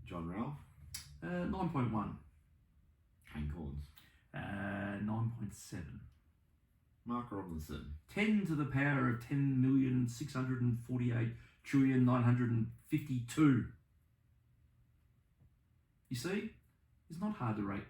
John Ralph. 9.1. Kane Collins. 9.7. Mark Robinson. 10 to the power of 10,648,952. You see? It's not hard to rate.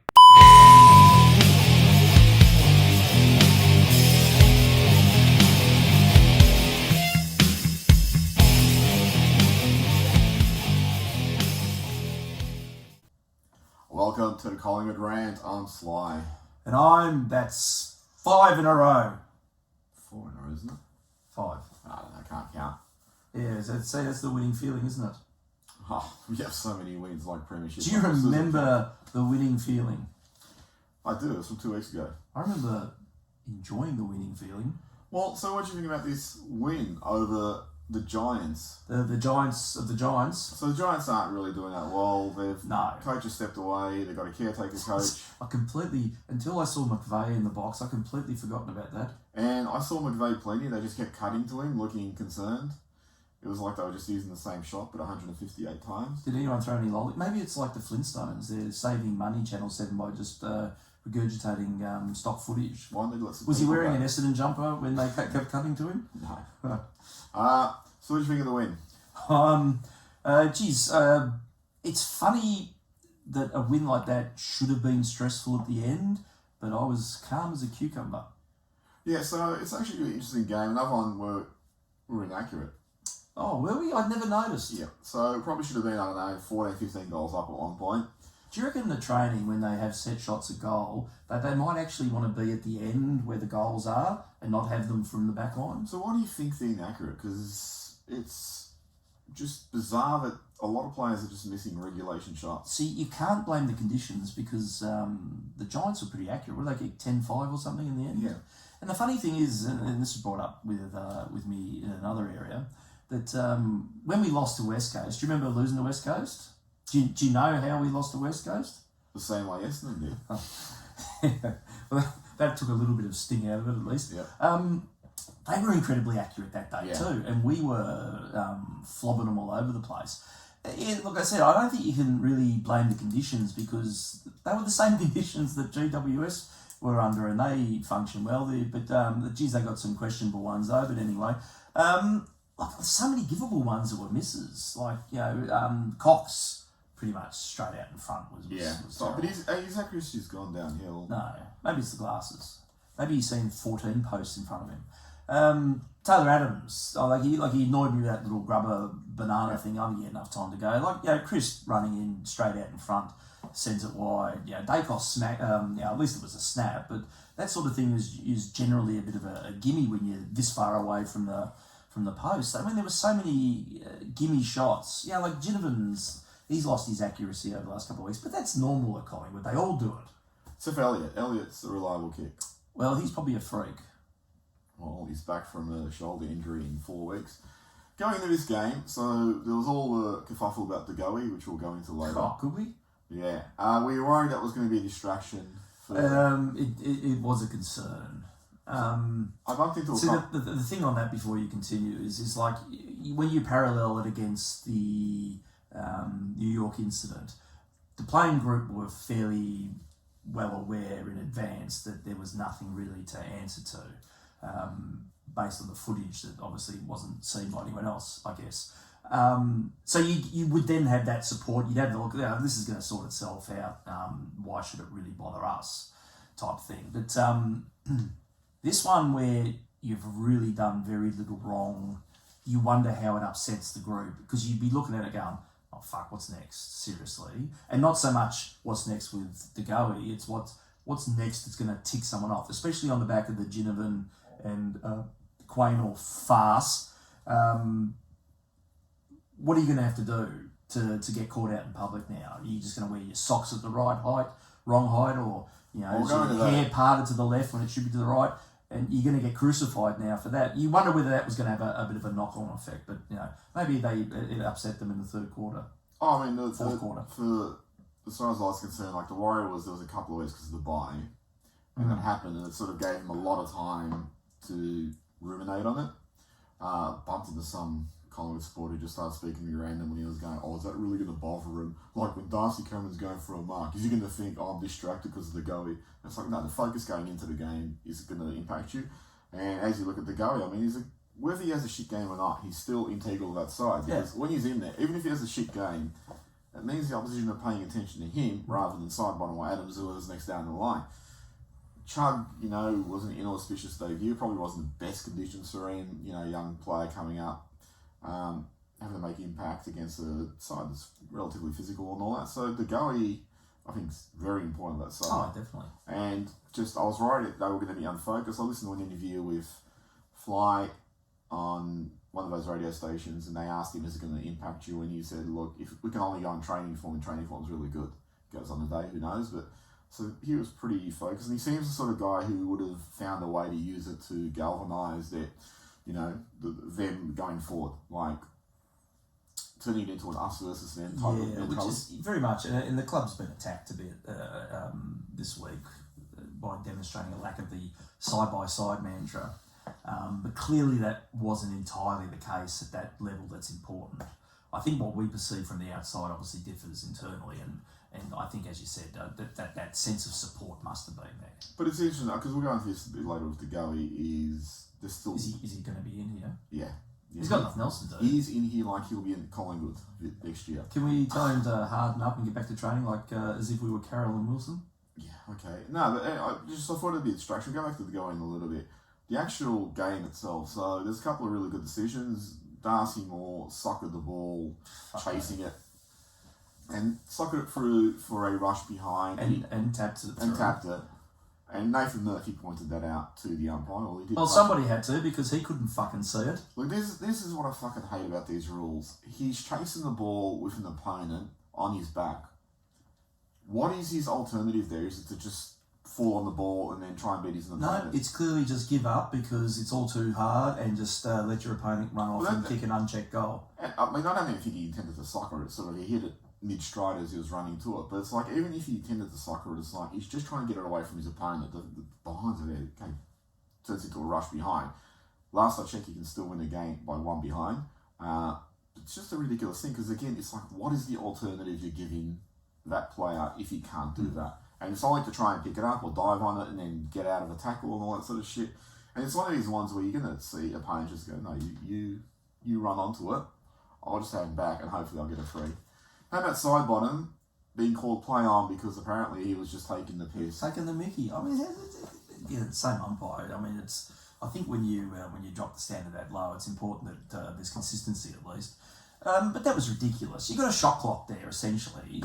Welcome to the Collingwood Rant. I'm Sly. And that's 5 in a row. 4 in a row, isn't it? 5. I don't know, I can't count. Yeah, that's the winning feeling, isn't it? Oh, we have so many wins like premiership. Do you remember the winning feeling? I do. It was from 2 weeks ago. I remember enjoying the winning feeling. Well, so what do you think about this win over the Giants? The Giants of the Giants. So the Giants aren't really doing that well. Coach has stepped away. They've got a caretaker coach. Until I saw McVeigh in the box, I completely forgotten about that. And I saw McVeigh plenty. They just kept cutting to him, looking concerned. It was like they were just using the same shot, but 158 times. Did anyone throw any lolly? Maybe it's like the Flintstones. They're saving money, Channel 7, by just regurgitating stock footage. Why didn't they let some Was he people wearing go? an Essendon jumper when they kept cutting to him? No. So what do you think of the win? It's funny that a win like that should have been stressful at the end, but I was calm as a cucumber. Yeah, so it's actually a really interesting game. Another one were inaccurate. Oh, were we? I'd never noticed. Yeah, so probably should have been, 14, 15 goals up at one point. Do you reckon the training, when they have set shots at goal, that they might actually want to be at the end where the goals are and not have them from the back line? So why do you think they're inaccurate? Because it's just bizarre that a lot of players are just missing regulation shots. See, you can't blame the conditions because the Giants were pretty accurate. Were they get 10-5 or something in the end? Yeah. And the funny thing is, and this was brought up with me in another area, that when we lost to West Coast, do you remember losing to West Coast? Do you know how we lost to West Coast? The same way Essendon did. Well, that took a little bit of sting out of it, at least. Yep. They were incredibly accurate that day too, and we were flobbing them all over the place. Yeah, like I said, I don't think you can really blame the conditions because they were the same conditions that GWS were under, and they functioned well there. But geez, they got some questionable ones though. But anyway, so many giveable ones that were misses. Like Cox, pretty much straight out in front was but his accuracy's gone downhill. No, maybe it's the glasses. Maybe he's seen 14 posts in front of him. Taylor Adams, he annoyed me with that little grubber banana thing. I didn't get enough time to go. Chris running in straight out in front, sends it wide. Dacos smack. At least it was a snap, but that sort of thing is generally a bit of a gimme when you're this far away from the post. I mean, there were so many gimme shots. Like Ginnivan's. He's lost his accuracy over the last couple of weeks, but that's normal at Collingwood. They all do it. Except for Elliott. Elliott's a reliable kick. Well, he's probably a freak. Well, he's back from a shoulder injury in 4 weeks. Going into this game, so there was all the kerfuffle about de Goey, which we'll go into later. Oh, could we? Yeah. We were worried that was going to be a distraction. It was a concern. I bumped into the thing on that before you continue is like when you parallel it against the New York incident, the playing group were fairly well aware in advance that there was nothing really to answer to, based on the footage that obviously wasn't seen by anyone else, I guess. So you would then have that support. You'd have the look, this is going to sort itself out. Why should it really bother us? Type thing. But this one where you've really done very little wrong, you wonder how it upsets the group because you'd be looking at it going, oh fuck, what's next? Seriously. And not so much what's next with de Goey, it's what's next that's going to tick someone off, especially on the back of the Ginnivan and Quaynor farce. What are you going to have to do to get caught out in public now? Are you just going to wear your socks at the right height, wrong height, or is your hair parted to the left when it should be to the right? And you're going to get crucified now for that. You wonder whether that was going to have a bit of a knock-on effect, but maybe it upset them in the third quarter. Oh, I mean, fourth quarter. For as far as I was concerned, like the worry was there was a couple of weeks because of the bye, and that happened, and it sort of gave him a lot of time to ruminate on it. Bumped into some Collingwood supporter who just started speaking to me random when he was going, oh, is that really going to bother him? Like when Darcy Cameron's going for a mark, is he going to think, oh, I'm distracted because of de Goey? It's like, no, the focus going into the game is going to impact you. And as you look at de Goey, I mean, whether he has a shit game or not, he's still integral to that side. Because when he's in there, even if he has a shit game, it means the opposition are paying attention to him rather than Sidebottom or Adams, who was next down the line. Chug, was an inauspicious debut. Probably wasn't the best conditions for him. Young player coming up, having to make impact against a side that's relatively physical and all that. So de Goey, I think, is very important on that side. Oh, definitely. And I was worried that they were going to be unfocused. I listened to an interview with Fly on one of those radio stations, and they asked him, is it going to impact you? And he said, look, if we can only go on training form, and training form's really good. Goes on the day, who knows? But so he was pretty focused, and he seems the sort of guy who would have found a way to use it to galvanise that, them going forward, like turning it into an us versus them type of mentality. Which is very much, and the club's been attacked a bit this week by demonstrating a lack of the side-by-side mantra. But clearly that wasn't entirely the case at that level that's important. I think what we perceive from the outside obviously differs internally, and I think, as you said, that sense of support must have been there. But it's interesting, because we'll go into this a bit later with de Goey, is he going to be in here? Yeah. He's got nothing else to do. He's in here like he'll be in Collingwood next year. Can we tell him to harden up and get back to training as if we were Carroll and Wilson? Yeah, okay. No, but I thought it'd be a distraction. Go back to the de Goey in a little bit. The actual game itself, so there's a couple of really good decisions. Darcy Moore suckered the ball, chasing it, and suckered it through for a rush behind. And tapped it. And Nathan Murphy pointed that out to the umpire. Well, somebody had to, because he couldn't fucking see it. Look, this is what I fucking hate about these rules. He's chasing the ball with an opponent on his back. What is his alternative there? Is it to just fall on the ball and then try and beat his opponent? No, it's clearly just give up because it's all too hard and just let your opponent run off and kick an unchecked goal. I mean, I don't even think he intended to soccer it. Sort of, he hit it mid-stride as he was running to it. But it's like, even if he intended to soccer it, it's like he's just trying to get it away from his opponent. The behinds are there. Okay, turns into a rush behind. Last I checked, he can still win a game by one behind. It's just a ridiculous thing because, again, it's like, what is the alternative you're giving that player if he can't do that? And it's only to try and pick it up or dive on it and then get out of a tackle and all that sort of shit. And it's one of these ones where you're going to see opponents just go, no, you run onto it. I'll just have him back and hopefully I'll get a free. How about Sidebottom being called play on because apparently he was just taking the piss? Taking the mickey. I mean, same umpire. I mean, I think when you drop the standard that low, it's important that there's consistency at least. But that was ridiculous. You got a shot clock there, essentially.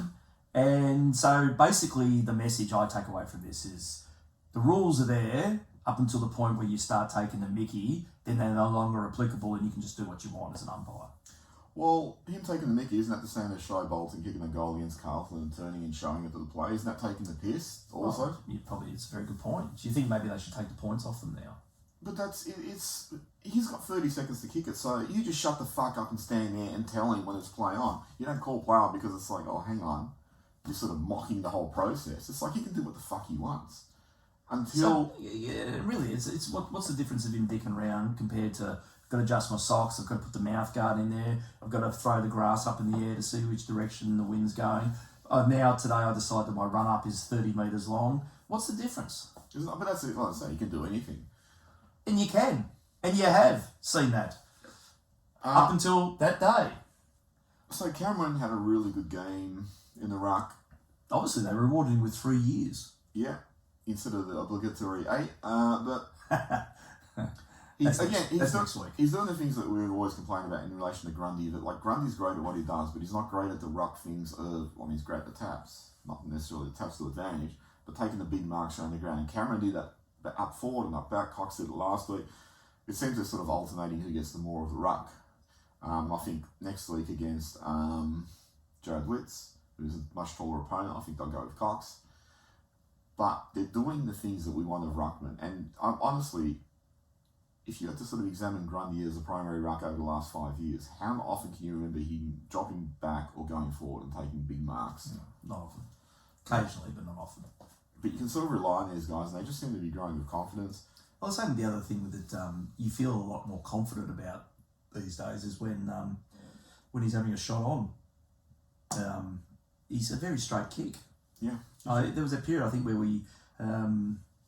And so basically the message I take away from this is the rules are there up until the point where you start taking the mickey, then they're no longer applicable and you can just do what you want as an umpire. Well, him taking the mickey, isn't that the same as Shai Bolton kicking a goal against Carlton and turning and showing it to the play? Isn't that taking the piss also? It's a very good point. Do you think maybe they should take the points off them now? But he's got 30 seconds to kick it, so you just shut the fuck up and stand there and tell him when it's play on. You don't call play on because it's like, oh, hang on. You're sort of mocking the whole process. It's like he can do what the fuck he wants. Really, it's what's the difference of him dicking around compared to I've got to adjust my socks, I've got to put the mouth guard in there, I've got to throw the grass up in the air to see which direction the wind's going. Now today I decide that my run up is 30 metres long. What's the difference? But that's it. Like I say, you can do anything. And you can. And you have seen that. Up until that day. So Cameron had a really good game in the ruck. Obviously, they rewarded him with 3 years. Yeah, instead of the obligatory 8. But he's doing the things that we've always complained about in relation to Grundy. That like Grundy's great at what he does, but he's not great at the ruck things. He's great at the taps, not necessarily the taps to advantage, but taking the big marks around the ground. And Cameron did that up forward and up back. Cox did it last week. It seems they're sort of alternating who gets the more of the ruck. I think next week against Jared Witz, who's a much taller opponent, I think they'll go with Cox. But they're doing the things that we want of ruckman. And honestly, if you had to sort of examine Grundy as a primary ruck over the last 5 years, how often can you remember him dropping back or going forward and taking big marks? No, not often. Occasionally, but not often. But you can sort of rely on these guys, and they just seem to be growing with confidence. Well, the other thing with it, you feel a lot more confident about these days is when he's having a shot on. He's a very straight kick. Yeah. There was a period, I think, where we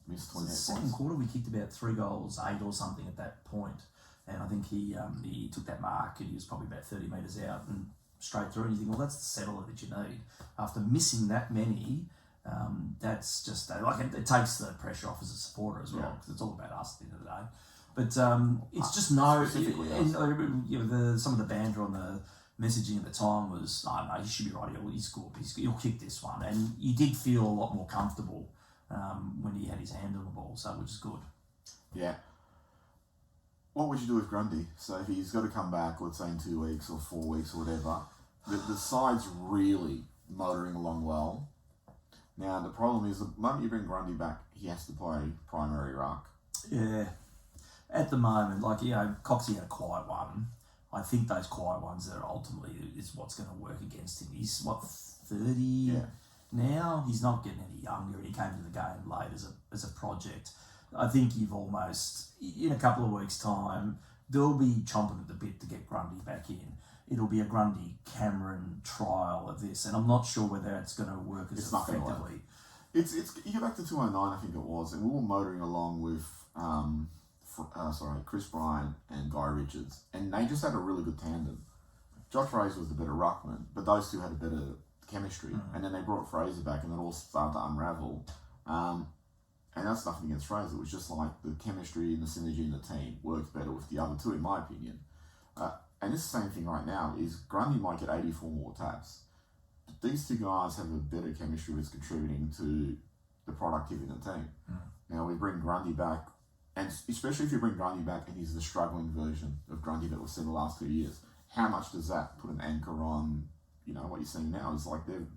missed 28 second points. quarter we kicked about 3 goals, 8 or something at that point, and I think he took that mark and he was probably about 30 metres out and straight through, and you think, well, that's the settler that you need after missing that many. That's just it takes the pressure off as a supporter as well, because it's all about us at the end of the day. But it's just some of the banter on the messaging at the time was, no, he should be right. He's good. He'll kick this one, and you did feel a lot more comfortable when he had his hand on the ball, so which is good. Yeah. What would you do with Grundy? So if he's got to come back, let's say in 2 weeks or 4 weeks or whatever, the side's really motoring along well. Now, the problem is, the moment you bring Grundy back, he has to play primary ruck. Yeah. At the moment, Coxie had a quiet one. I think those quiet ones that ultimately is what's going to work against him. He's, 30 now? He's not getting any younger, and he came to the game late as a project. I think you've almost, in a couple of weeks' time, they'll be chomping at the bit to get Grundy back in. It'll be a Grundy-Cameron trial of this, and I'm not sure whether it's going to work as effectively. It's you go back to 2009, I think it was, and we were motoring along with Chris Bryant and Guy Richards, and they just had a really good tandem. Josh Fraser was the better ruckman, but those two had a better chemistry, and then they brought Fraser back, and it all started to unravel. And that's nothing against Fraser. It was just like the chemistry and the synergy in the team worked better with the other two, in my opinion. And it's the same thing right now, is Grundy might get 84 more taps. But these two guys have a better chemistry that's contributing to the productivity in the team. Now we bring Grundy back, and especially if you bring Grundy back and he's the struggling version of Grundy that we've seen the last 2 years, how much does that put an anchor on, what you're seeing now is like they're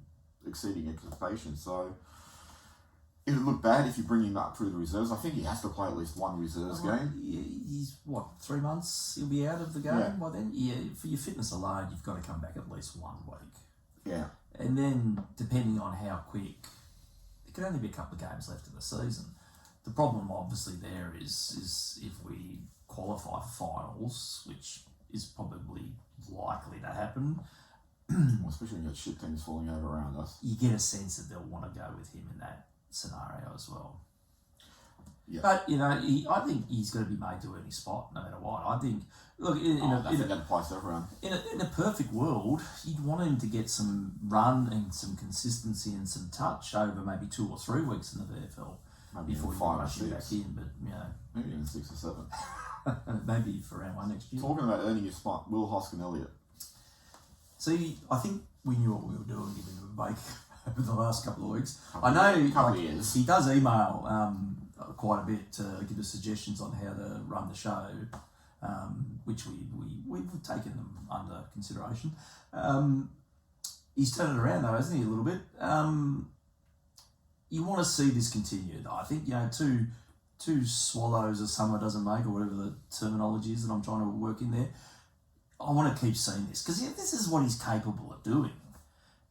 exceeding expectations. So it would look bad if you bring him up through the reserves. I think he has to play at least one reserves game. He's 3 months? He'll be out of the game by then? Yeah, for your fitness alone, you've got to come back at least 1 week. Yeah. And then, depending on how quick, there could only be a couple of games left of the season. The problem, obviously, there is if we qualify for finals, which is probably likely to happen. Especially when you've got shit teams falling over around us. You get a sense that they'll want to go with him in that scenario as well. Yeah. But, I think he's going to be made to earn his spot no matter what. I think, look, that applies to everyone. In a perfect world, you'd want him to get some run and some consistency and some touch over maybe 2 or 3 weeks in the VFL. Maybe before you 5 or rush him 6. back in, but, Maybe even 6 or 7. maybe for round 1 next year. Talking about earning your spot, Will Hoskin Elliott. See, I think we knew what we were doing giving him a break over the last couple of weeks. I know he does email quite a bit to give us suggestions on how to run the show, which we've taken them under consideration. He's turned it around though, hasn't he, a little bit? You want to see this continued. I think, two swallows a summer doesn't make, or whatever the terminology is that I'm trying to work in there. I want to keep seeing this, because if this is what he's capable of doing,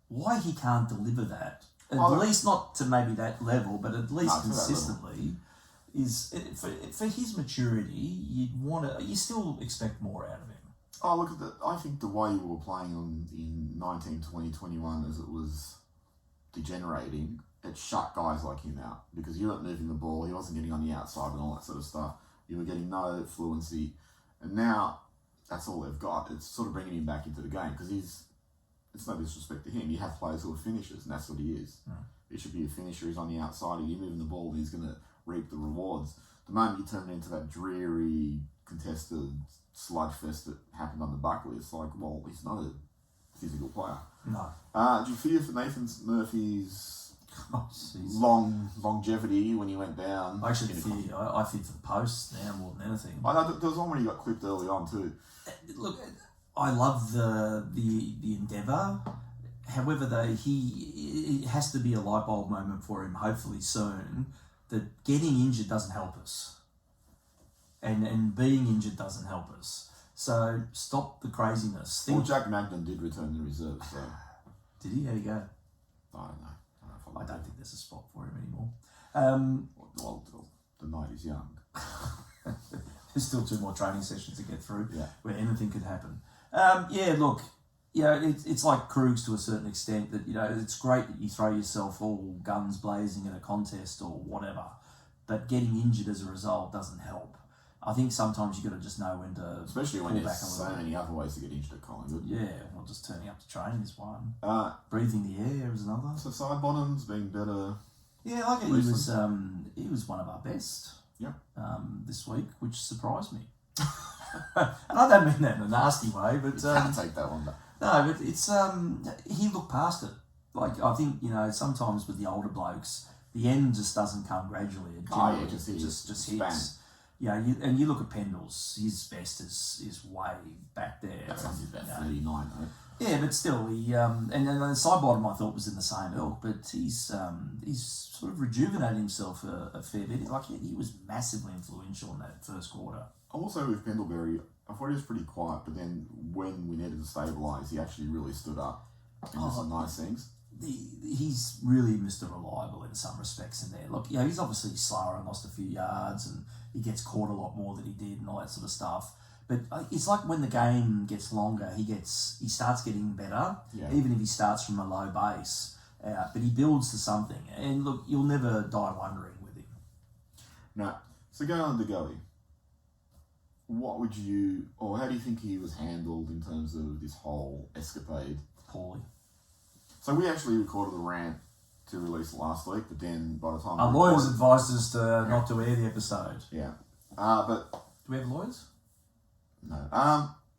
why he can't deliver that, at least not to maybe that level, but at least consistently, is for his maturity, you still expect more out of him. Oh, look at I think the way we were playing in 19, 20, 21 as it was degenerating, it shut guys like him out, because you weren't moving the ball, he wasn't getting on the outside and all that sort of stuff. You were getting no fluency, and now that's all they've got. It's sort of bringing him back into the game, because it's no disrespect to him, you have players who are finishers, and that's what he is. He should be a finisher. He's on the outside, he's moving the ball, and he's going to reap the rewards. The moment you turn it into that dreary, contested sludge fest that happened on the Buckley, it's like, well, he's not a physical player. No. Do you fear for Nathan Murphy's longevity when he went down? I actually fear. I fear for the posts now more than anything. I know there was one where he got clipped early on too. Look, I love the endeavour. However, it has to be a light bulb moment for him, hopefully soon, that getting injured doesn't help us. And being injured doesn't help us. So stop the craziness. Well, Jack Magnan did return the reserve, so... Did he? How'd he go? I don't know. I don't think there's a spot for him anymore. Well, the night is young. There's still 2 more training sessions to get through where anything could happen. Look, it's like Krugs to a certain extent that, it's great that you throw yourself all guns blazing in a contest or whatever, but getting injured as a result doesn't help. I think sometimes you've got to just know when to especially when there's so many other ways to get injured at Collingwood. Yeah, well, just turning up to training is one. Breathing the air is another. So side bottoms being better. Yeah, like he was one of our best. Yep. This week, which surprised me. And I don't mean that in a nasty way, but you can't take that one back. No, but it's he looked past it. Like I think sometimes with the older blokes, the end just doesn't come gradually. It just hits. You look at Pendles. His best is way back there. That's his best 39, though. Yeah, but still, he and the side bottom I thought was in the same ilk, but he's sort of rejuvenated himself a fair bit. Like he was massively influential in that first quarter. Also with Pendlebury, I thought he was pretty quiet, but then when we needed to stabilise, he actually really stood up and did some nice things. He's really Mr. Reliable in some respects in there. Look, he's obviously slower and lost a few yards, and he gets caught a lot more than he did and all that sort of stuff. But it's like when the game gets longer, he starts getting better, even if he starts from a low base. But he builds to something. And look, you'll never die wondering with him. No. So going on to Goey, what would you, or how do you think he was handled in terms of this whole escapade? Poorly. So we actually recorded the rant to release last week, but then by the time our lawyers advised us to not to air the episode. Yeah. But do we have lawyers? No.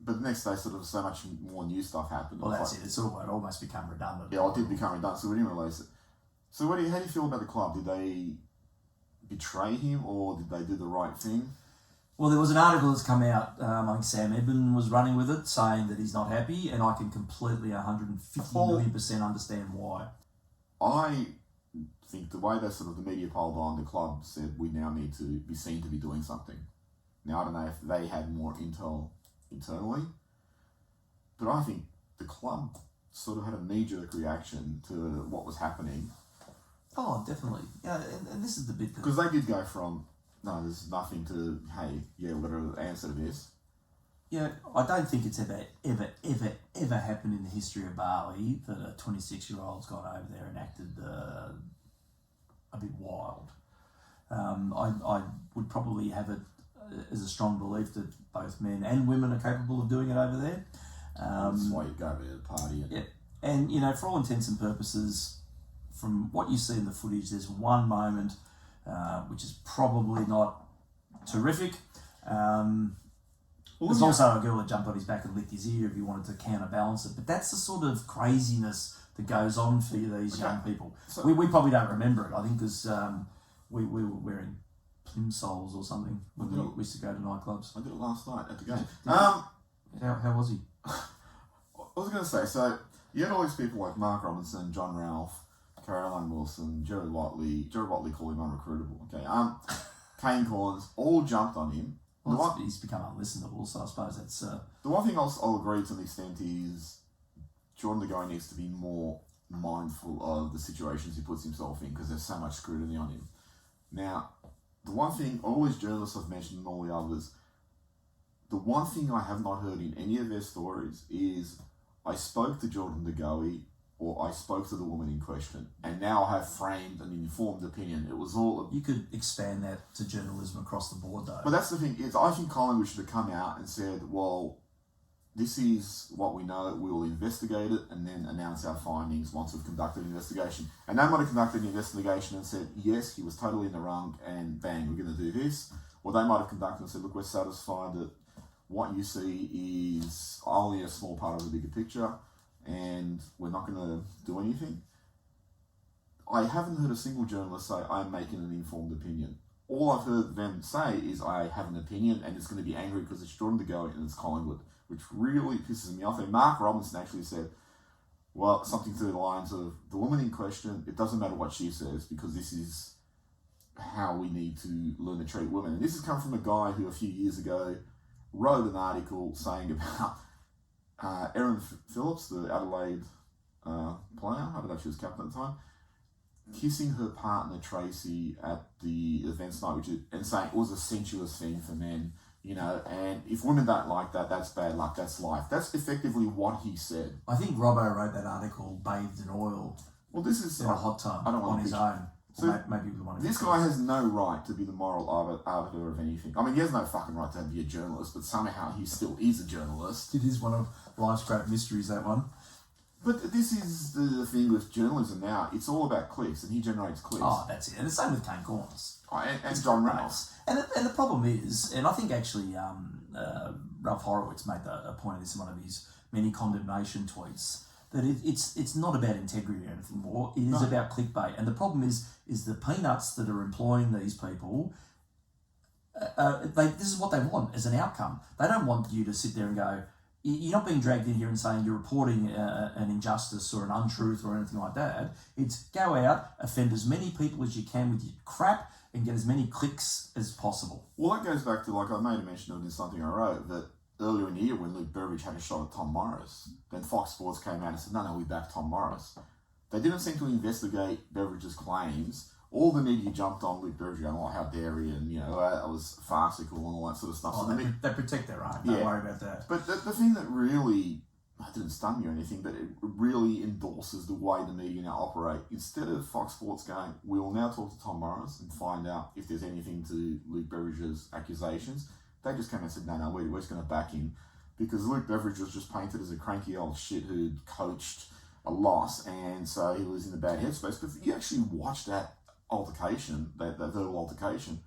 But the next day, sort of so much more new stuff happened. Well, that's it. It almost become redundant. Yeah, it did become redundant, so we didn't release it. So how do you feel about the club? Did they betray him, or did they do the right thing? Well, there was an article that's come out, I think Sam Edmund was running with it, saying that he's not happy, and I can completely 150 million% understand why. I think the way that sort of the media polled on, the club said we now need to be seen to be doing something. Now, I don't know if they had more intel internally, but I think the club sort of had a knee-jerk reaction to what was happening. Oh, definitely. Yeah, and this is the bit because they did go from, no, there's nothing to, hey, yeah, whatever the answer to this. Yeah, I don't think it's ever happened in the history of Bali that a 26-year-old's gone over there and acted a bit wild. I would probably have it as a strong belief that both men and women are capable of doing it over there. That's why you go over there to party. Yeah, and for all intents and purposes, from what you see in the footage, there's one moment which is probably not terrific. There's also a girl that jumped on his back and licked his ear if you wanted to counterbalance it. But that's the sort of craziness that goes on for these young people. So, we probably don't remember it, I think, because we were wearing plimsolls or something when we used to go to nightclubs. I did it last night at the game. How was he? I was going to say, so you had all these people like Mark Robinson, John Ralph, Caroline Wilson, Jerry Watley called him unrecruitable. Okay, Kane Corns all jumped on him. Well, he's become unlistenable, so I suppose that's... The one thing I'll agree to an extent is Jordan de Goey needs to be more mindful of the situations he puts himself in because there's so much scrutiny on him. Now, the one thing all these journalists have mentioned and all the others, the one thing I have not heard in any of their stories is I spoke to Jordan de Goey or I spoke to the woman in question, and now I have framed an informed opinion. It was all... You could expand that to journalism across the board, though. But that's the thing, is I think Collingwood should have come out and said, well, this is what we know, we will investigate it, and then announce our findings once we've conducted an investigation. And they might have conducted an investigation and said, yes, he was totally in the wrong, and bang, we're going to do this. Or they might have conducted and said, look, we're satisfied that what you see is only a small part of the bigger picture, and we're not going to do anything. I haven't heard a single journalist say, I'm making an informed opinion. All I've heard them say is, I have an opinion, and it's going to be angry because it's Jordan de Goey and it's Collingwood, which really pisses me off. And Mark Robinson actually said, well, something to the lines of, the woman in question, it doesn't matter what she says, because this is how we need to learn to treat women. And this has come from a guy who a few years ago wrote an article saying about Erin Phillips, the Adelaide player, I don't know if she was captain at the time, kissing her partner Tracy at the events night, and saying it was a sensuous thing for men You know, and if women don't like that, that's bad luck, that's life. That's effectively what he said. I think Robbo wrote that article bathed in oil. Well, this is... in a hot tub on his own. So maybe with one of this guy has no right to be the moral arbiter of anything. I mean, he has no fucking right to be a journalist, but somehow he still is a journalist. It is one of life's great mysteries, that one. But this is the thing with journalism now. It's all about clicks, and he generates clicks. Oh, that's it. And the same with Kane Corns. And John Reynolds. And the problem is, and I think actually Ralph Horowitz made a point of this in one of his many condemnation tweets, that it's not about integrity or anything more. It is about clickbait. And the problem is the peanuts that are employing these people, this is what they want as an outcome. They don't want you to sit there and go, you're not being dragged in here and saying you're reporting an injustice or an untruth or anything like that. It's go out, offend as many people as you can with your crap and get as many clicks as possible. Well, that goes back to, like, I made a mention of it in something I wrote, that earlier in the year when Luke Beveridge had a shot at Tom Morris, then Fox Sports came out and said, no, we back Tom Morris. They didn't seem to investigate Beveridge's claims. All the media jumped on Luke Beveridge going, oh, how dare he, and, you know, that was farcical and all that sort of stuff. Oh, so they protect their own. Don't worry about that. But the thing that really, it didn't stun me or anything, but it really endorses the way the media now operate. Instead of Fox Sports going, we will now talk to Tom Morris and find out if there's anything to Luke Beveridge's accusations, they just came and said, no, we're just going to back him, because Luke Beveridge was just painted as a cranky old shit who'd coached a loss, and so he was in a bad headspace. But if you actually watch that altercation, that verbal altercation,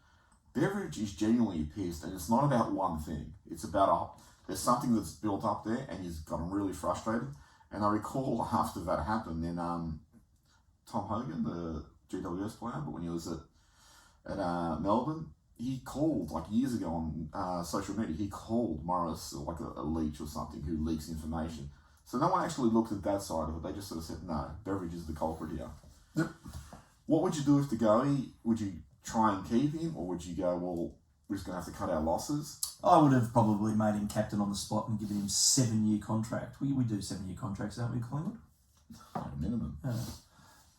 Beveridge is genuinely pissed, and it's not about one thing. It's about there's something that's built up there, and he's gotten really frustrated. And I recall after that happened, then Tom Hogan, the GWS player, but when he was at Melbourne, he called, like years ago on social media, he called Morris like a leech or something who leaks information. So no one actually looked at that side of it. They just sort of said, no, Beveridge is the culprit here. Yep. What would you do with de Goey? Would you try and keep him, or would you go, well, we're just going to have to cut our losses? I would have probably made him captain on the spot and given him 7-year contract. We do 7-year contracts, don't we, Collingwood? At a minimum. Yeah.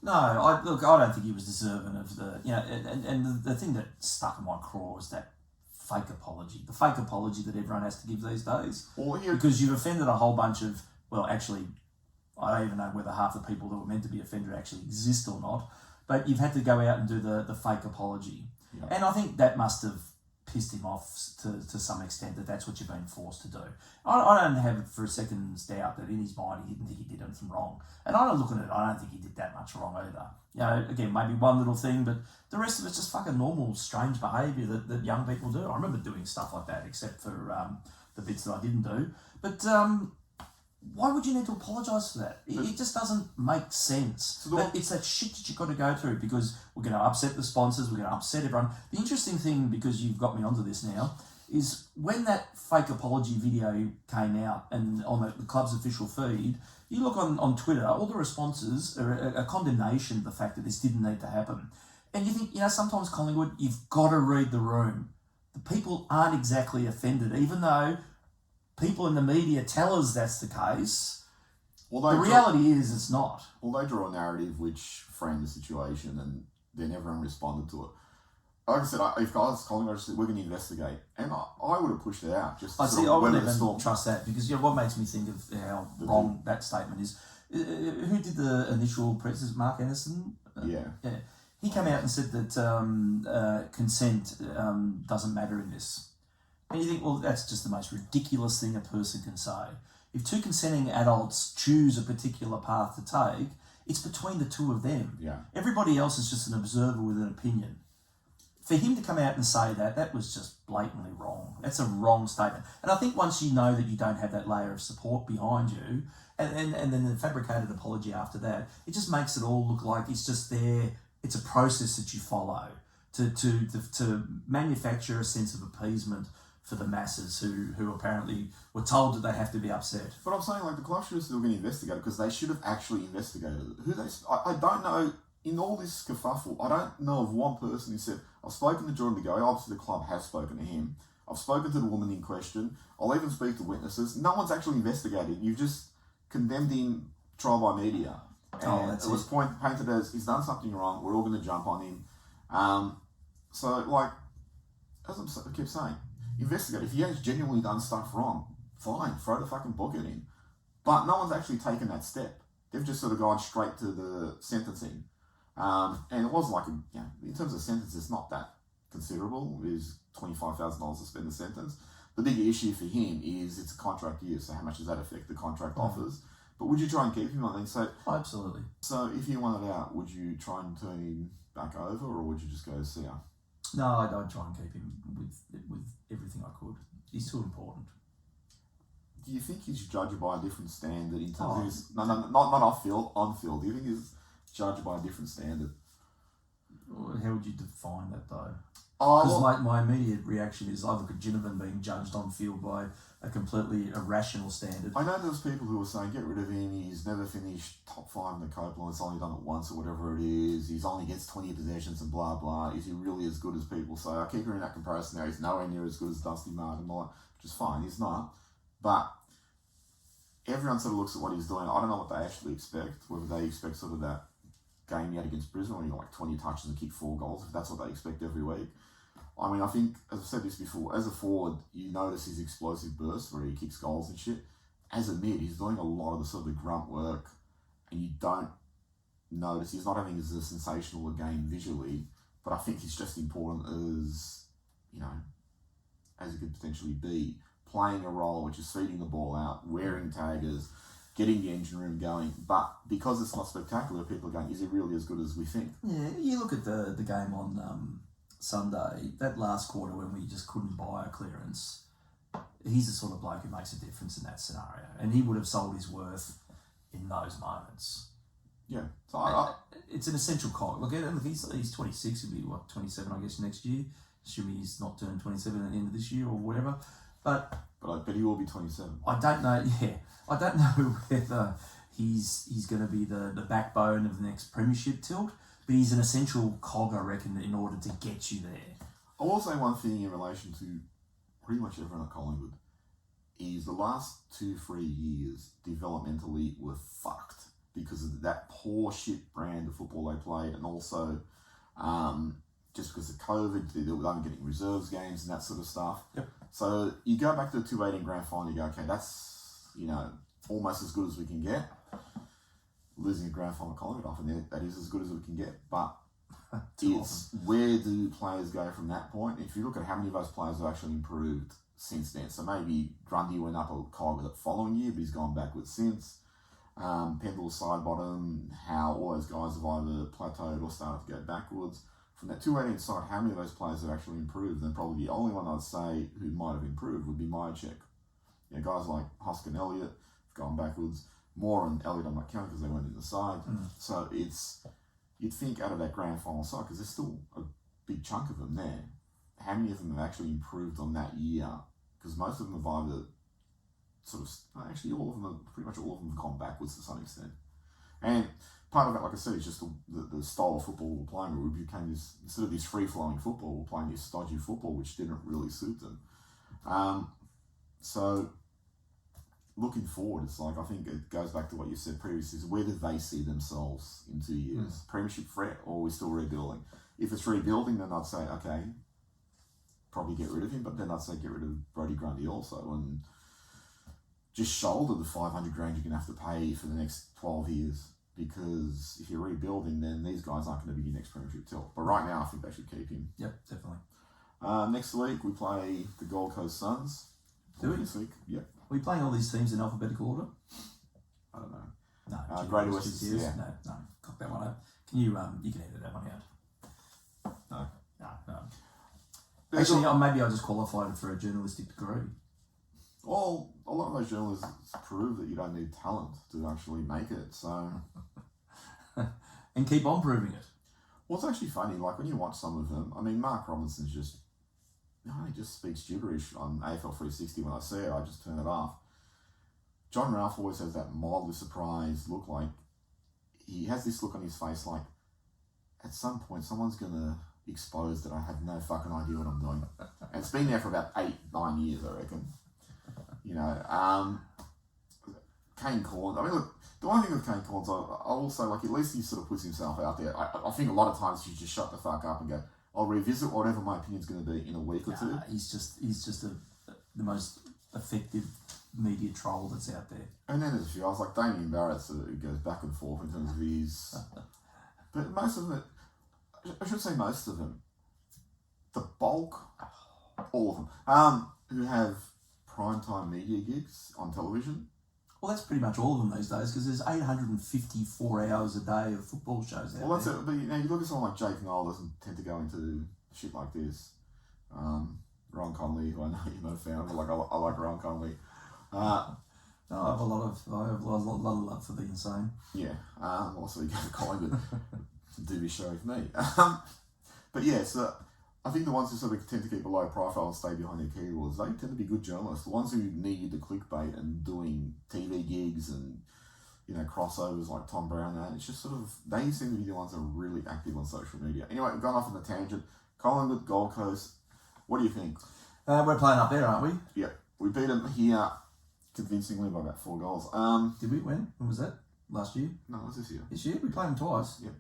No, I don't think he was deserving of the, you know, and the thing that stuck in my craw was that fake apology. The fake apology that everyone has to give these days. Because you've offended a whole bunch of, well, actually, I don't even know whether half the people that were meant to be offended actually exist or not, but you've had to go out and do the fake apology. Yep. And I think that must have pissed him off to some extent, that's what you've been forced to do. I don't have for a second's doubt that in his mind he didn't think he did anything wrong. And I don't look at it, I don't think he did that much wrong either. You know, again, maybe one little thing, but the rest of it's just fucking normal, strange behaviour that young people do. I remember doing stuff like that, except for the bits that I didn't do. But why would you need to apologise for that? It just doesn't make sense. So it's that shit that you've got to go through, because we're going to upset the sponsors, we're going to upset everyone. The interesting thing, because you've got me onto this now, is when that fake apology video came out and on the club's official feed, you look on Twitter, all the responses are a condemnation of the fact that this didn't need to happen. And you think, you know, sometimes Collingwood, you've got to read the room. The people aren't exactly offended, even though people in the media tell us that's the case. The reality is it's not. Well, they draw a narrative which framed the situation, and then everyone responded to it. Like I said, if I was Collingwood, I just said, we're going to investigate. And I would have pushed it out. I wouldn't even trust that, because what makes me think of how wrong that statement is, who did the initial press? Is Mark Anderson? Yeah. He came out and said that consent doesn't matter in this. And you think, well, that's just the most ridiculous thing a person can say. If two consenting adults choose a particular path to take, it's between the two of them. Yeah. Everybody else is just an observer with an opinion. For him to come out and say that was just blatantly wrong. That's a wrong statement. And I think once you know that you don't have that layer of support behind you, and then the fabricated apology after that, it just makes it all look like it's just there. It's a process that you follow to manufacture a sense of appeasement for the masses who apparently were told that they have to be upset. But I'm saying, like, the club should have still been investigated, because they should have actually investigated it. I don't know, in all this kerfuffle, I don't know of one person who said, I've spoken to Jordan de Goey, obviously the club has spoken to him, I've spoken to the woman in question, I'll even speak to witnesses. No one's actually investigated. You've just condemned him trial by media. And it was painted as, he's done something wrong, we're all going to jump on him. So, like, as I keep saying, investigate. If he has genuinely done stuff wrong, fine, throw the fucking book at him. But no one's actually taken that step. They've just sort of gone straight to the sentencing. And it was like, in terms of sentence, it's not that considerable. It is $25,000 to spend the sentence. The big issue for him is it's a contract year, so how much does that affect the contract offers? But would you try and keep him? I think so. Absolutely. So if you wanted out, would you try and turn him back over, or would you just go see him? No, I'd try and keep him with everything I could. He's too important. Do you think he's judged by a different standard in terms of his... No, not off field, on field. Do you think he's judged by a different standard? How would you define that, though? Because my immediate reaction is I look at Ginnivan being judged on field by a completely irrational standard. I know there's people who are saying, get rid of him, he's never finished top 5 in the Copeland, it's only done it once or whatever it is, he's only gets 20 possessions and blah blah, is he really as good as people say? I keep hearing that comparison now, he's nowhere near as good as Dusty Martin, which is fine, he's not. But everyone sort of looks at what he's doing. I don't know what they actually expect, whether they expect sort of that game he had against Brisbane where he got like 20 touches and kicked 4 goals, if that's what they expect every week. I mean, I think, as I've said this before, as a forward, you notice his explosive bursts where he kicks goals and shit. As a mid, he's doing a lot of the sort of the grunt work, and you don't notice, he's not having as a sensational a game visually, but I think he's just important as, as he could potentially be, playing a role which is feeding the ball out, wearing taggers, getting the engine room going. But because it's not spectacular, people are going, is he really as good as we think? Yeah, you look at the game on Sunday, that last quarter when we just couldn't buy a clearance, he's the sort of bloke who makes a difference in that scenario. And he would have sold his worth in those moments. Yeah. So it's an essential cog. Look, he's 26, he'll be, 27, I guess, next year. Assuming he's not turned 27 at the end of this year or whatever. But I bet he will be 27. I don't know, I don't know whether he's going to be the backbone of the next premiership tilt, but he's an essential cog, I reckon, in order to get you there. I will say one thing in relation to pretty much everyone at Collingwood is the last 2-3 years developmentally were fucked because of that poor shit brand of football they played, and also just because of COVID, they were only getting reserves games and that sort of stuff. Yep. So you go back to the 218 grand final, you go, okay, that's, almost as good as we can get. Losing a grand final Collingwood often, that is as good as we can get. But it's where do players go from that point? If you look at how many of those players have actually improved since then. So maybe Grundy went up a cog the following year, but he's gone backwards since. Pendle's side bottom, how all those guys have either plateaued or started to go backwards. From that 218 side, how many of those players have actually improved? And probably the only one I'd say who might have improved would be Myercheck. Guys like Husk and Elliott have gone backwards. Moore and Elliott I'm not counting because they weren't in the side. So you'd think out of that grand final side, because there's still a big chunk of them there, how many of them have actually improved on that year? Because most of them have either actually pretty much all of them have gone backwards to some extent. And part of that, like I said, is just the style of football we're playing, where we became this, instead of this free-flowing football, we're playing this stodgy football, which didn't really suit them. So looking forward, it's like, I think it goes back to what you said previously, is where do they see themselves in 2 years? Premiership threat, or are we still rebuilding? If it's rebuilding, then I'd say, okay, probably get rid of him, but then I'd say get rid of Brodie Grundy also, and just shoulder the 500 grand you're going to have to pay for the next 12 years, because if you're rebuilding, then these guys aren't going to be your next premiership tilt. But right now, I think they should keep him. Yep, definitely. Next week, we play the Gold Coast Suns. Do we? This week, yep. Are we playing all these teams in alphabetical order? I don't know. No. Greater West, yeah. No. Cock that one out. Can you can edit that one out. No. Actually, maybe I just qualified for a journalistic degree. Well, a lot of those journalists prove that you don't need talent to actually make it, so... And keep on proving it. Well, it's actually funny, like when you watch some of them, I mean, Mark Robinson's just... he just speaks gibberish on AFL 360 when I see it, I just turn it off. John Ralph always has that mildly surprised look, like... He has this look on his face like, at some point, someone's going to expose that I have no fucking idea what I'm doing. And it's been there for about 8-9 years, I reckon. Kane Cornes. I mean, look, the one thing with Kane Cornes, I will say, like, at least he sort of puts himself out there. I think a lot of times you just shut the fuck up and go, I'll revisit whatever my opinion's going to be in a week or two. He's just the most effective media troll that's out there. And then there's a few. I was like Damien Barrett, so it goes back and forth in terms of his. But most of them, I should say most of them, the bulk, all of them, who have primetime media gigs on television. Well, that's pretty much all of them these days because there's 854 hours a day of football shows out there. Well, that's it. But you look at someone like Jake Noel doesn't tend to go into shit like this. Ron Conley, who I know you're not a fan of, but like I like Ron Conley. I have a lot of love for the insane. Yeah. Also, you go to Collingwood, do be show with me. But yeah, so I think the ones who sort of tend to keep a low profile and stay behind their keyboards, they tend to be good journalists. The ones who need the clickbait and doing TV gigs and crossovers like Tom Brown, and it's just sort of they seem to be the ones that are really active on social media. Anyway, we've gone off on the tangent. Collingwood, Gold Coast. What do you think? We're playing up there, aren't we? Yeah, we beat them here convincingly by about 4 goals. Did we win? When was that? Last year? No, it was this year. This year? We played them twice? Yeah.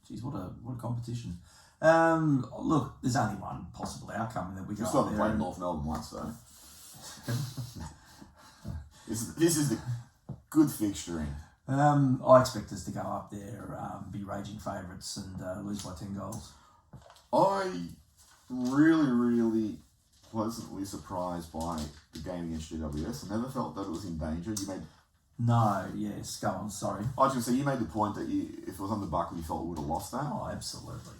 Jeez, what a competition. Look, there's only one possible outcome, and then we go still up haven't there. played North Melbourne once, though. This is the good fixturing. I expect us to go up there, be raging favourites, and lose by 10 goals. I really, really pleasantly surprised by the game against GWS. I never felt that it was in danger. No, yes, go on, sorry. I was going to say, you made the point that if it was under Buckley, you felt we would have lost that. Oh, absolutely.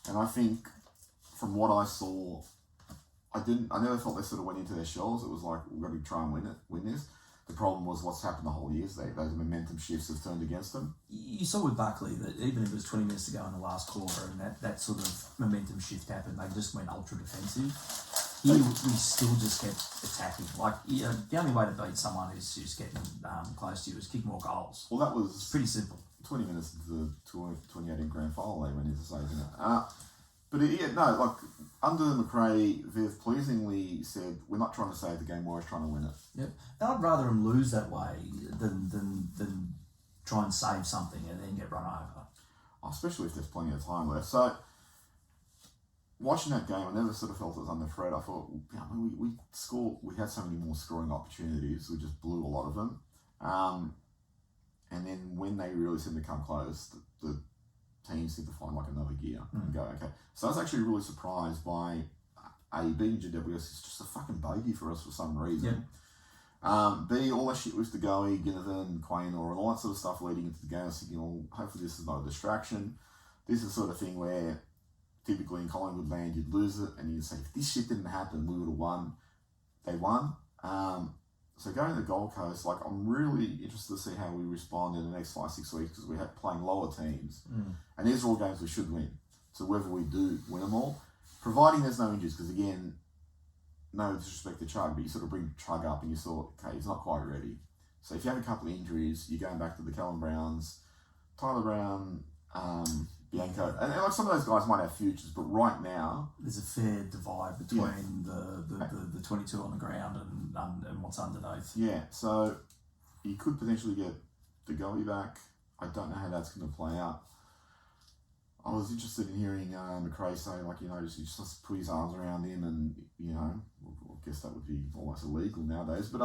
And I think, from what I saw, I never felt they sort of went into their shells. It was like, we've got to try and win this. The problem was what's happened the whole year. Those momentum shifts have turned against them. You saw with Buckley that even if it was 20 minutes to go in the last quarter and that sort of momentum shift happened, they just went ultra defensive. Here, we still just kept attacking. Like, the only way to beat someone who's getting close to you is kick more goals. Well, that was... It's pretty simple. 20 minutes into the 2018 grand final they went into saving it. But under McRae, they've pleasingly said, we're not trying to save the game, we're trying to win it. Yep. And I'd rather them lose that way than try and save something and then get run over. Especially if there's plenty of time left. So, watching that game, I never sort of felt it was under threat. I thought, we had so many more scoring opportunities, we just blew a lot of them. And then when they really seemed to come close, the team seemed to find like another gear and go, okay. So I was actually really surprised by beating GWS. It's just a fucking bogey for us for some reason. Yep. B, all that shit with de Goey, Ginnivan, Quaynor, and all that sort of stuff leading into the game. I was thinking, well, hopefully this is not a distraction. This is the sort of thing where typically in Collingwood land you'd lose it and you'd say, if this shit didn't happen, we would have won. They won. So going to the Gold Coast, I'm really interested to see how we respond in the next 5-6 weeks because we're playing lower teams. And these are all games we should win. So whether we do win them all, providing there's no injuries, because again, no disrespect to Chug, but you sort of bring Chug up and you thought, okay, he's not quite ready. So if you have a couple of injuries, you're going back to the Callum Browns, Tyler Brown, Bianco, and some of those guys might have futures, but right now there's a fair divide between the 22 on the ground and what's underneath. Yeah, so you could potentially get de Goey back. I don't know how that's going to play out. I was interested in hearing McRae say, just put his arms around him, and I guess that would be almost illegal nowadays. But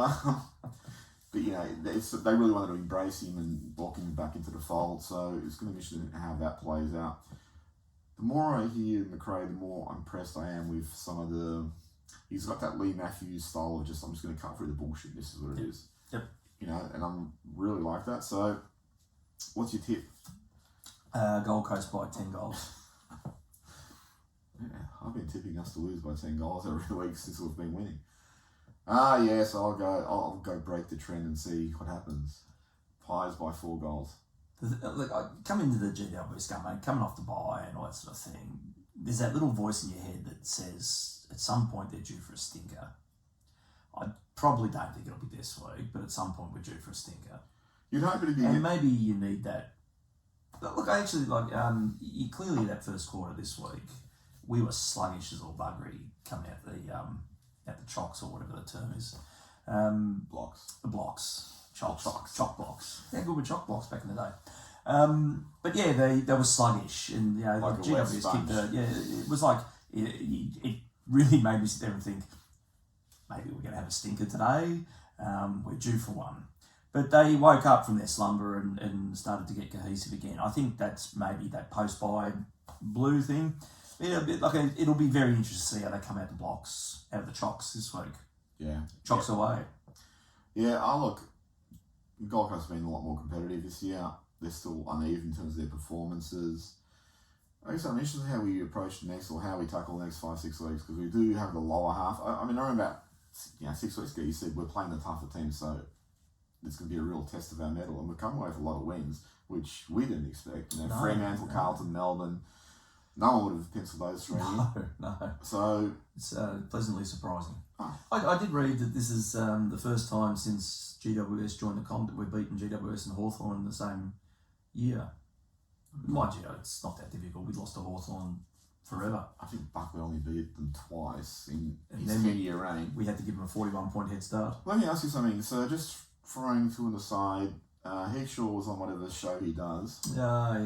they really wanted to embrace him and welcome him back into the fold. So it's going to be interesting how that plays out. The more I hear McRae, the more impressed I am with some of the. He's got that Lee Matthews style of I'm just going to cut through the bullshit. This is what it is. Yep. And I'm really like that. So, what's your tip? Gold Coast by 10 goals. Yeah, I've been tipping us to lose by 10 goals every week since we've been winning. So I'll go break the trend and see what happens. Pies by 4 goals. Look, I come into the GWS game, mate, coming off the bye and all that sort of thing. There's that little voice in your head that says at some point they're due for a stinker. I probably don't think it'll be this week, but at some point we're due for a stinker. You'd hope it'd be. And maybe you need that. Look, I actually you clearly that first quarter this week, we were sluggish as all buggery coming out the chocks or whatever the term is. Blocks. The blocks. Chock blocks. Yeah, good with chock blocks back in the day. But yeah, they were sluggish, and like GWS kicked it was like it really made me sit there and think, maybe we're going to have a stinker today. We're due for one. But they woke up from their slumber and started to get cohesive again. I think that's maybe that post-bye blue thing. It'll be very interesting to see how they come out the blocks, out of the chocks this week. Yeah. Chocks away. Yeah, look, Gold Coast have been a lot more competitive this year. They're still uneven in terms of their performances. I guess I'm interested in how we approach the next, or how we tackle the next 5-6 weeks, because we do have the lower half. I remember about 6 weeks ago you said we're playing the tougher team, so it's going to be a real test of our mettle, and we've come away with a lot of wins, which we didn't expect. Fremantle, Carlton, Melbourne, no one would have penciled those three in. No. So it's pleasantly surprising. I did read that this is the first time since GWS joined the comp that we've beaten GWS and Hawthorn in the same year. Mind you, it's not that difficult. We lost to Hawthorn forever. I think Buckley only beat them twice in his 10-year reign. We had to give him a 41-point head start. Let me ask you something. So just throwing two on the side, Heathshaw was on whatever show he does. Yeah.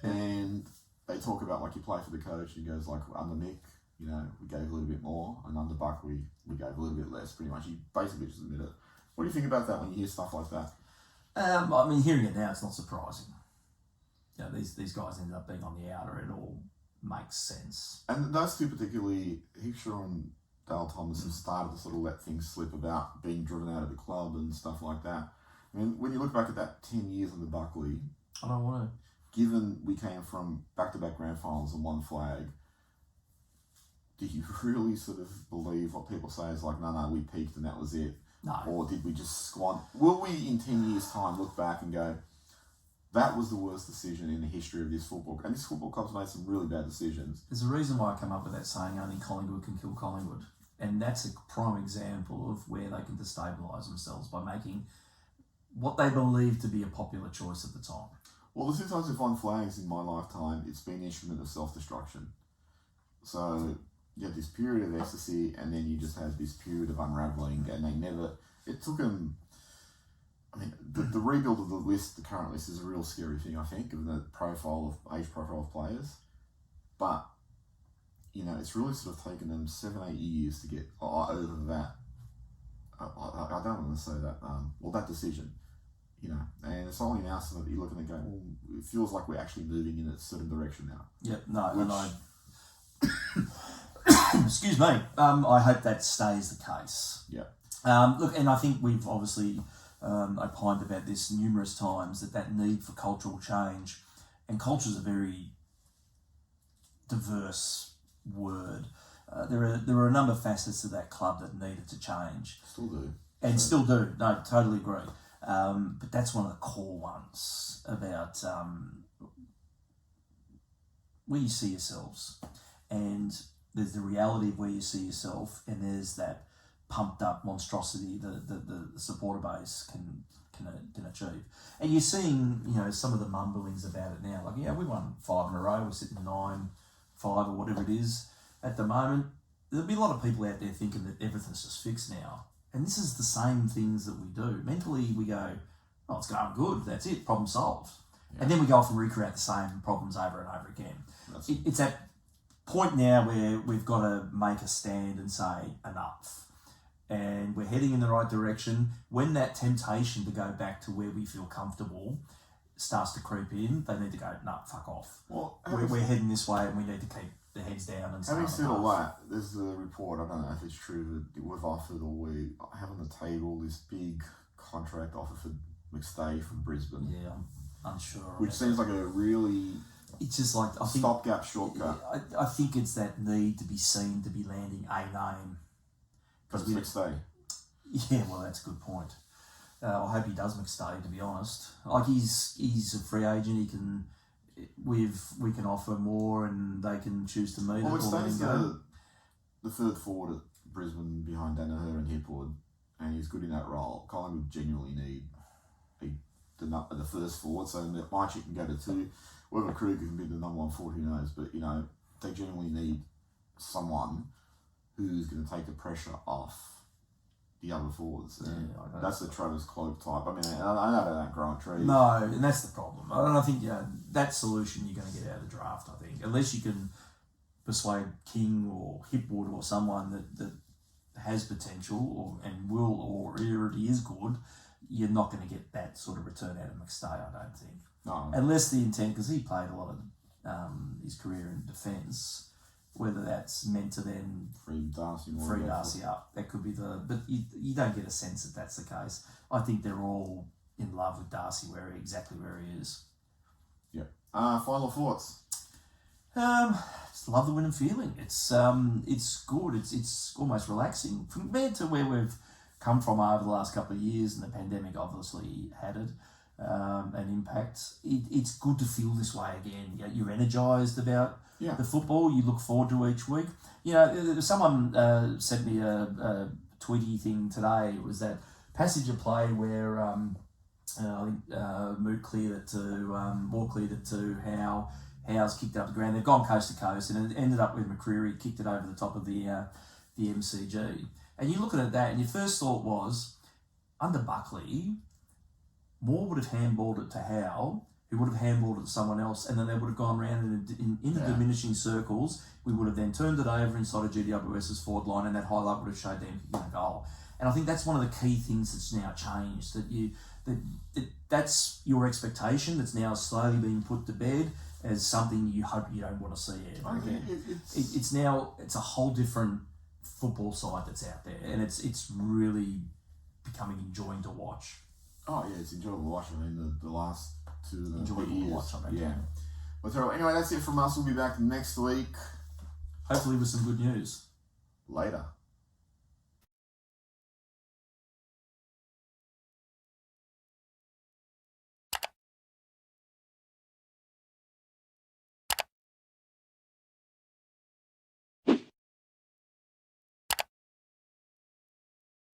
And they talk about, like, you play for the coach, and he goes, like, under Nick, we gave a little bit more, and under Buck, we gave a little bit less, pretty much. He basically just admitted it. What do you think about that when you hear stuff like that? Hearing it now, it's not surprising. These guys ended up being on the outer. It all makes sense. And those two particularly, Heathshaw and Dale Thomas, have started to sort of let things slip about being driven out of the club and stuff like that. I mean, when you look back at that 10 years under Buckley, I don't want to. Given we came from back-to-back grand finals and one flag, do you really sort of believe what people say is like, no, we peaked and that was it? No. Or did we just squander? Will we, in 10 years' time, look back and go, that was the worst decision in the history of this football? And this football club's made some really bad decisions. There's a reason why I come up with that saying, only Collingwood can kill Collingwood. And that's a prime example of where they can destabilise themselves by making what they believe to be a popular choice at the time. Well, the 2 times we've won flags in my lifetime, it's been an instrument of self-destruction. So you had this period of ecstasy, and then you just had this period of unravelling, and it took them, the rebuild of the current list is a real scary thing, I think, given the age profile of players. But, it's really sort of taken them 7-8 years to get over that. I don't want to say that, that decision. And it's only now that you're looking and going, well, it feels like we're actually moving in a certain direction now. Yep, excuse me. I hope that stays the case. Yeah. Look, and I think we've obviously opined about this numerous times, that need for cultural change, and culture is a very diverse word. There are a number of facets of that club that needed to change. Still do. And still do. No, totally agree. But that's one of the core ones about where you see yourselves. And there's the reality of where you see yourself, and there's that pumped up monstrosity the supporter base can achieve. And you're seeing, some of the mumblings about it now. Like, we won 5 in a row, we're sitting 9-5 or whatever it is at the moment. There'll be a lot of people out there thinking that everything's just fixed now. And this is the same things that we do. Mentally, we go, oh, it's going good, that's it, problem solved. Yeah. And then we go off and recreate the same problems over and over again. It's that point now where we've got to make a stand and say, enough. And we're heading in the right direction. When that temptation to go back to where we feel comfortable starts to creep in, they need to go, no, fuck off. Well, we're heading this way, and we need to keep the heads down. And having said all that, there's a report, I don't know if it's true, that we've offered, or we have on the table, this big contract offer for McStay from Brisbane. Yeah, I'm unsure. Which seems like a really... It's just like, I think, stopgap, shortcut. I think it's that need to be seen to be landing a name. Because McStay. Yeah, well, that's a good point. I hope he does McStay, to be honest. Like, he's a free agent. He can... we can offer more, and they can choose to meet it. McStay's the third forward at Brisbane behind Danaher and Hipwood, and he's good in that role. Collingwood genuinely need the first forward, so my chick can go to 2. Whether Kruger can be the number 1 forward, who knows? But, they genuinely need someone who's going to take the pressure off the other forwards. And that's the Travis Cloak type. I mean, I know they don't grow on trees. No, and that's the problem. I think that solution you're going to get out of the draft, I think. Unless you can persuade King or Hipwood or someone that has potential and will or already is good, you're not going to get that sort of return out of McStay, I don't think. No. Unless the intent, because he played a lot of his career in defence, whether that's meant to then free Darcy up. That could be but you don't get a sense that that's the case. I think they're all in love with Darcy exactly where he is. Yeah. Final thoughts? Just love the winning feeling. It's good. It's almost relaxing compared to where we've come from over the last couple of years, and the pandemic obviously had an impact. It's good to feel this way again. You're energised about the football. You look forward to each week. Someone sent me a tweety thing today. It was that passage of play where I think Moot cleared it to Moore cleared it to Howe's kicked it up the ground. They've gone coast to coast, and it ended up with McCreary kicked it over the top of the MCG. And you're looking at that, and your first thought was, under Buckley, Moore would have handballed it to Howe, who would have handballed it to someone else, and then they would have gone around in diminishing circles. We would have then turned it over inside of GWS's forward line, and that highlight would have showed them kicking a goal. And I think that's one of the key things that's now changed, that's your expectation that's now slowly being put to bed as something you hope you don't want to see ever again. It's a whole different football side that's out there, and it's really becoming enjoying to watch. Oh yeah, it's enjoyable to watch. I mean, the last 2 years. To watch, I think. Yeah. Well, anyway, that's it from us. We'll be back next week. Hopefully with some good news. Later.